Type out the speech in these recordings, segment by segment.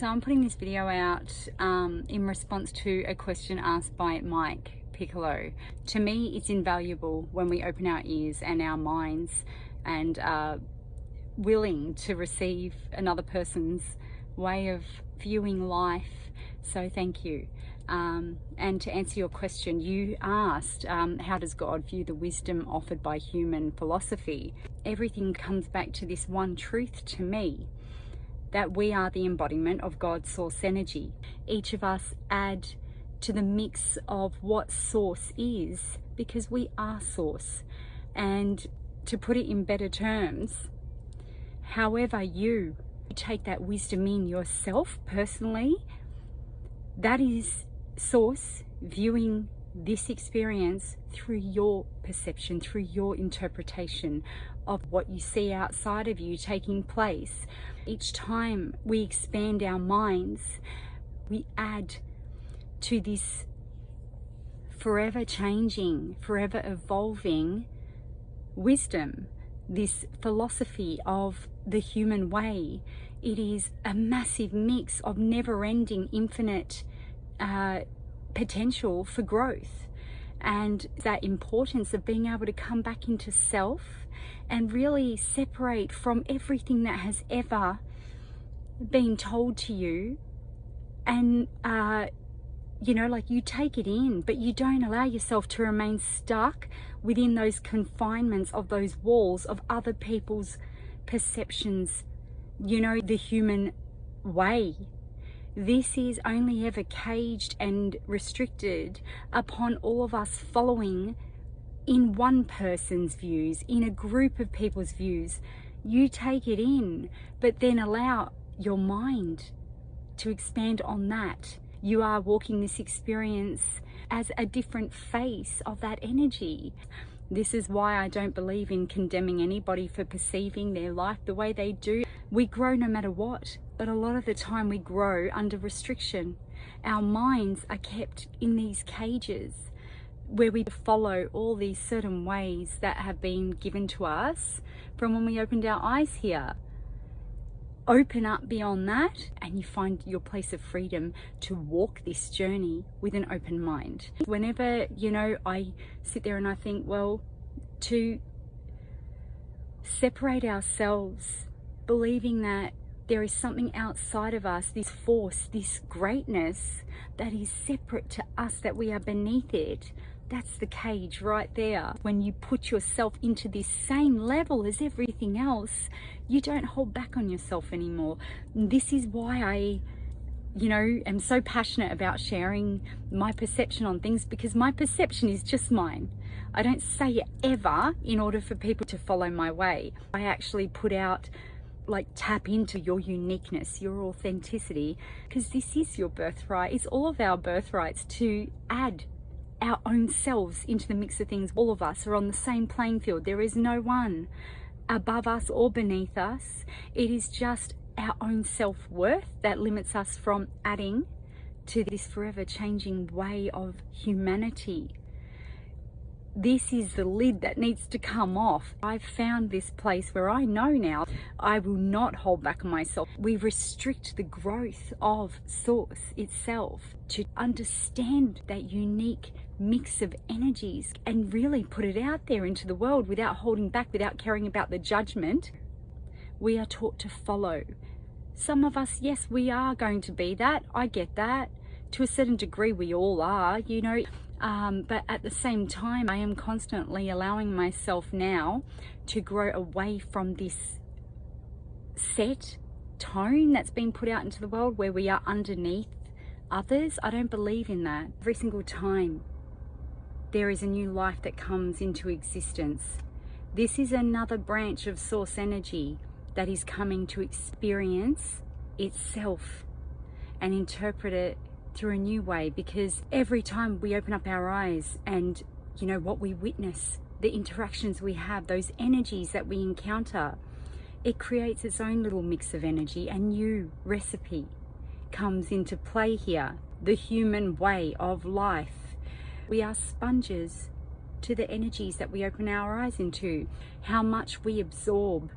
So I'm putting this video out in response to a question asked by Mike Piccolo. To me, it's invaluable when we open our ears and our minds and are willing to receive another person's way of viewing life. So thank you. And to answer your question, you asked, how does God view the wisdom offered by human philosophy? Everything comes back to this one truth to me, that we are the embodiment of God's source energy. Each of us add to the mix of what source is, because we are source. And to put it in better terms, however you take that wisdom in yourself personally, that is source viewing this experience through your perception, through your interpretation of what you see outside of you taking place. Each time we expand our minds, we add to this forever changing, forever evolving wisdom, this philosophy of the human way. It is a massive mix of never-ending, infinite potential for growth, and that importance of being able to come back into self and really separate from everything that has ever been told to you. And you know, like, you take it in, but you don't allow yourself to remain stuck within those confinements of those walls of other people's perceptions, you know, the human way. This is only ever caged and restricted upon all of us following in one person's views, in a group of people's views. You take it in, but then allow your mind to expand on that. You are walking this experience as a different face of that energy. This is why I don't believe in condemning anybody for perceiving their life the way they do. We grow no matter what, but a lot of the time we grow under restriction. Our minds are kept in these cages where we follow all these certain ways that have been given to us from when we opened our eyes here. Open up beyond that and you find your place of freedom to walk this journey with an open mind. Whenever, you know, I sit there and I think, well, to separate ourselves, believing that there is something outside of us, this force, this greatness that is separate to us, that we are beneath it. That's the cage right there. When you put yourself into this same level as everything else, you don't hold back on yourself anymore. And this is why I, you know, am so passionate about sharing my perception on things, because my perception is just mine. I don't say it ever in order for people to follow my way. I actually put out, like, tap into your uniqueness, your authenticity, because this is your birthright. It's all of our birthrights to add our own selves into the mix of things. All of us are on the same playing field. There is no one above us or beneath us. It is just our own self-worth that limits us from adding to this forever changing way of humanity. This is the lid that needs to come off. I've found this place where I know now I will not hold back on myself. We restrict the growth of source itself to understand that unique mix of energies and really put it out there into the world without holding back, without caring about the judgment. We are taught to follow. Some of us, yes, we are going to be that. I get that. To a certain degree, we all are, you know. But at the same time, I am constantly allowing myself now to grow away from this set tone that's been put out into the world where we are underneath others. I don't believe in that. Every single time there is a new life that comes into existence, this is another branch of source energy that is coming to experience itself and interpret it through a new way. Because every time we open up our eyes and, you know, what we witness, the interactions we have, those energies that we encounter, it creates its own little mix of energy. A new recipe comes into play here. The human way of life. We are sponges to the energies that we open our eyes into. How much we absorb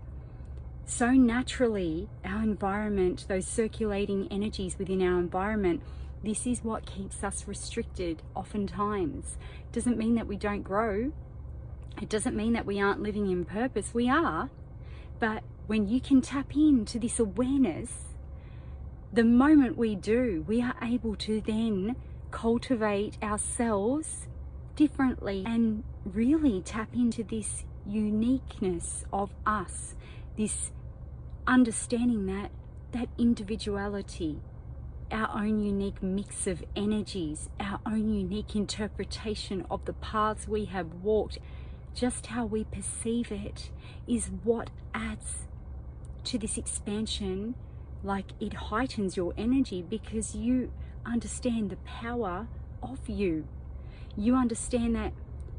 So naturally, our environment, those circulating energies within our environment, this is what keeps us restricted oftentimes. It doesn't mean that we don't grow. It doesn't mean that we aren't living in purpose. We are. But when you can tap into this awareness, the moment we do, we are able to then cultivate ourselves differently and really tap into this uniqueness of us, this understanding that individuality, our own unique mix of energies, our own unique interpretation of the paths we have walked, just how we perceive it is what adds to this expansion. Like, it heightens your energy because you understand the power of you. You understand that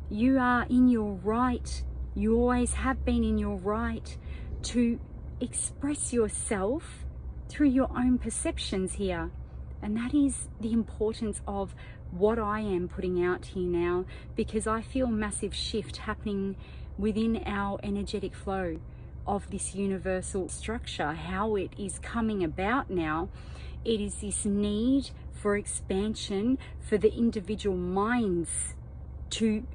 you are in your right. You always have been in your right to express yourself through your own perceptions here. And that is the importance of what I am putting out here now, because I feel massive shift happening within our energetic flow of this universal structure, how it is coming about now. It is this need for expansion, for the individual minds to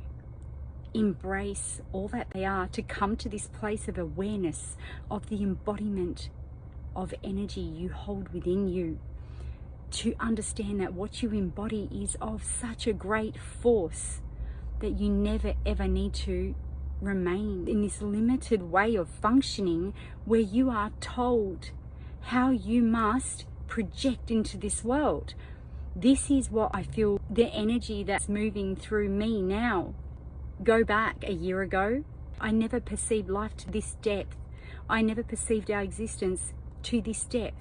embrace all that they are, to come to this place of awareness of the embodiment of energy you hold within you, to understand that what you embody is of such a great force that you never ever need to remain in this limited way of functioning where you are told how you must project into this world. This is what I feel, the energy that's moving through me now. Go back a year ago, I never perceived life to this depth. I never perceived our existence to this depth.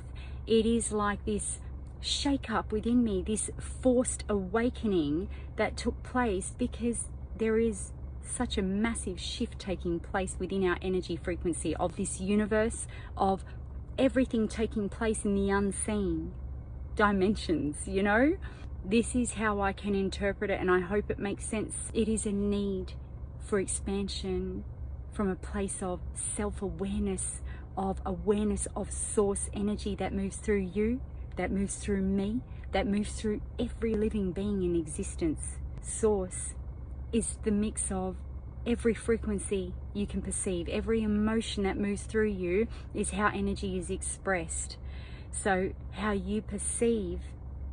It is like this shake up within me, this forced awakening that took place because there is such a massive shift taking place within our energy frequency of this universe, of everything taking place in the unseen dimensions, you know? This is how I can interpret it, and I hope it makes sense. It is a need for expansion from a place of self-awareness, of awareness of source energy that moves through you, that moves through me, that moves through every living being in existence. Source is the mix of every frequency you can perceive. Every emotion that moves through you is how energy is expressed. So how you perceive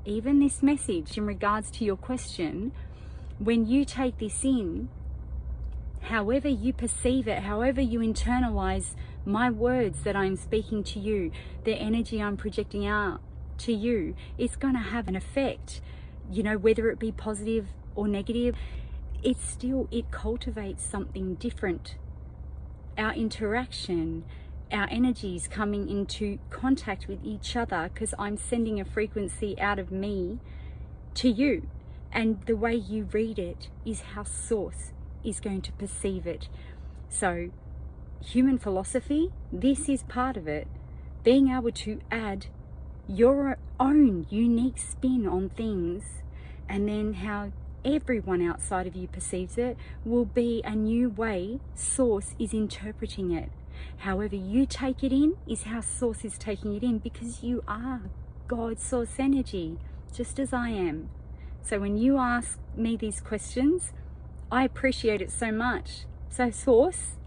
even this message in regards to your question, when you take this in, however you perceive it, however you internalize my words that I'm speaking to you, the energy I'm projecting out to you, it's going to have an effect, you know, whether it be positive or negative. It cultivates something different. Our interaction, our energies coming into contact with each other, because I'm sending a frequency out of me to you, and the way you read it is how source is going to perceive it. So human philosophy, this is part of it, being able to add your own unique spin on things, and then how everyone outside of you perceives it will be a new way source is interpreting it. However you take it in is how source is taking it in, because you are God's source energy, just as I am. So when you ask me these questions, I appreciate it so much. So source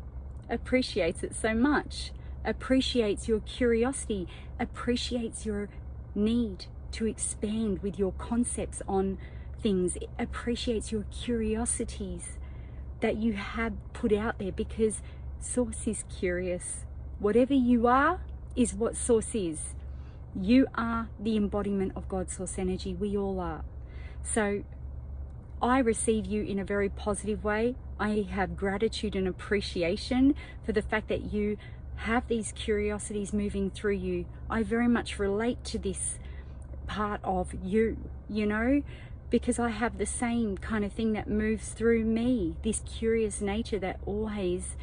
appreciates it so much, appreciates your curiosity, appreciates your need to expand with your concepts on things, it appreciates your curiosities that you have put out there, because source is curious. Whatever you are is what source is. You are the embodiment of God's source energy. We all are. So I receive you in a very positive way. I have gratitude and appreciation for the fact that you have these curiosities moving through you. I very much relate to this part of you, you know, because I have the same kind of thing that moves through me, this curious nature that always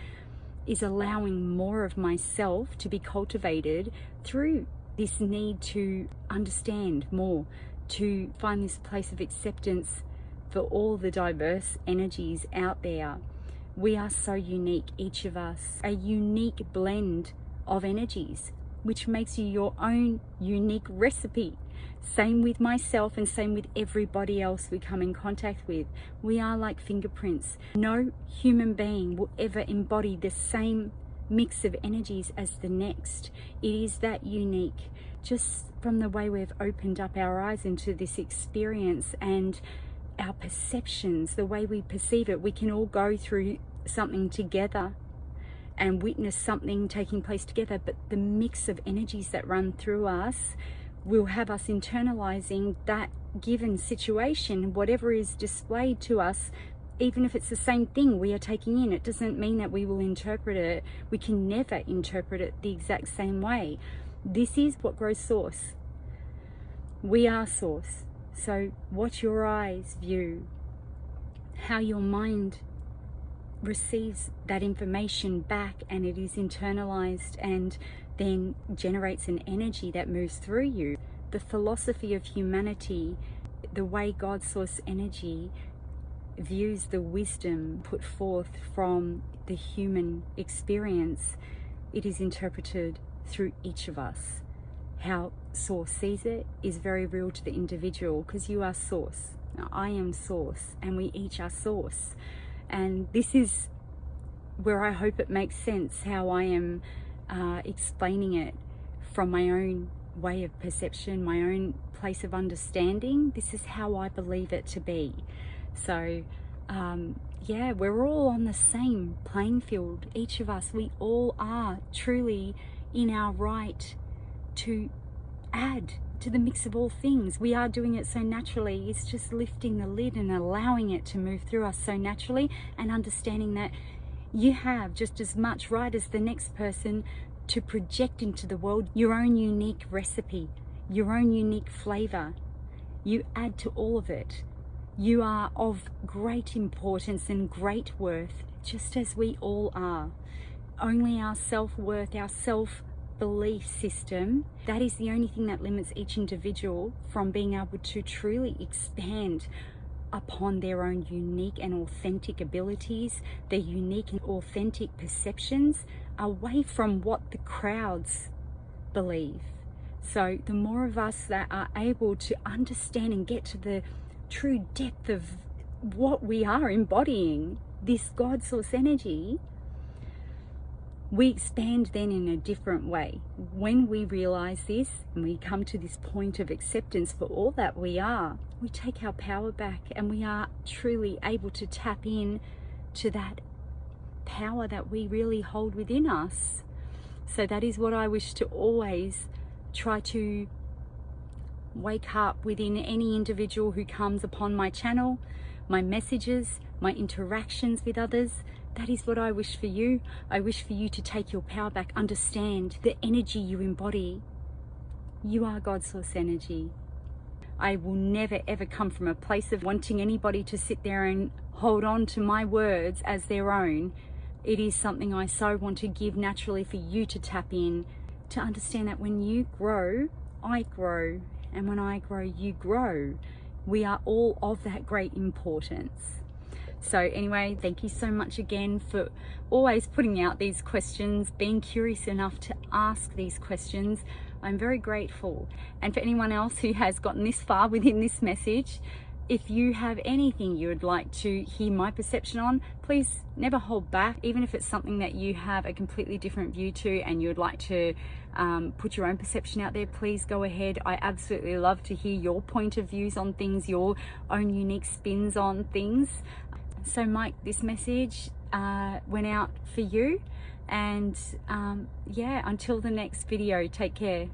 is allowing more of myself to be cultivated through this need to understand more, to find this place of acceptance for all the diverse energies out there. We are so unique, each of us, a unique blend of energies, which makes you your own unique recipe. Same with myself and same with everybody else we come in contact with. We are like fingerprints. No human being will ever embody the same mix of energies as the next. It is that unique, just from the way we've opened up our eyes into this experience and our perceptions, the way we perceive it. We can all go through something together and witness something taking place together, but the mix of energies that run through us will have us internalizing that given situation, whatever is displayed to us. Even if it's the same thing we are taking in, it doesn't mean that we will interpret it. We can never interpret it the exact same way. This is what grows source. We are source. So what your eyes view, how your mind receives that information back, and it is internalized and then generates an energy that moves through you. The philosophy of humanity, the way God source energy views the wisdom put forth from the human experience, it is interpreted through each of us. How source sees it is very real to the individual, because you are source. Now, I am source, and we each are source. And this is where I hope it makes sense how I am explaining it from my own way of perception, my own place of understanding. This is how I believe it to be. So yeah, we're all on the same playing field. Each of us, we all are truly in our right to add to the mix of all things. We are doing it so naturally. It's just lifting the lid and allowing it to move through us so naturally, and understanding that you have just as much right as the next person to project into the world your own unique recipe, your own unique flavor. You add to all of it. You are of great importance and great worth, just as we all are. Only our self-worth, our self-belief system, that is the only thing that limits each individual from being able to truly expand upon their own unique and authentic abilities, their unique and authentic perceptions, away from what the crowds believe. So the more of us that are able to understand and get to the true depth of what we are embodying, this God source energy, we expand then in a different way. When we realize this and we come to this point of acceptance for all that we are, we take our power back, and we are truly able to tap in to that power that we really hold within us. So that is what I wish to always try to wake up within any individual who comes upon my channel, my messages, my interactions with others. That is what I wish for you. I wish for you to take your power back, understand the energy you embody. You are God's source energy. I will never ever come from a place of wanting anybody to sit there and hold on to my words as their own. It is something I so want to give naturally for you to tap in, to understand that when you grow, I grow, and when I grow, you grow. We are all of that great importance. So anyway, thank you so much again for always putting out these questions, being curious enough to ask these questions. I'm very grateful. And for anyone else who has gotten this far within this message, if you have anything you would like to hear my perception on, please never hold back. Even if it's something that you have a completely different view to and you would like to put your own perception out there, please go ahead. I absolutely love to hear your point of views on things, your own unique spins on things. So Mike, this message went out for you, and yeah, until the next video, take care.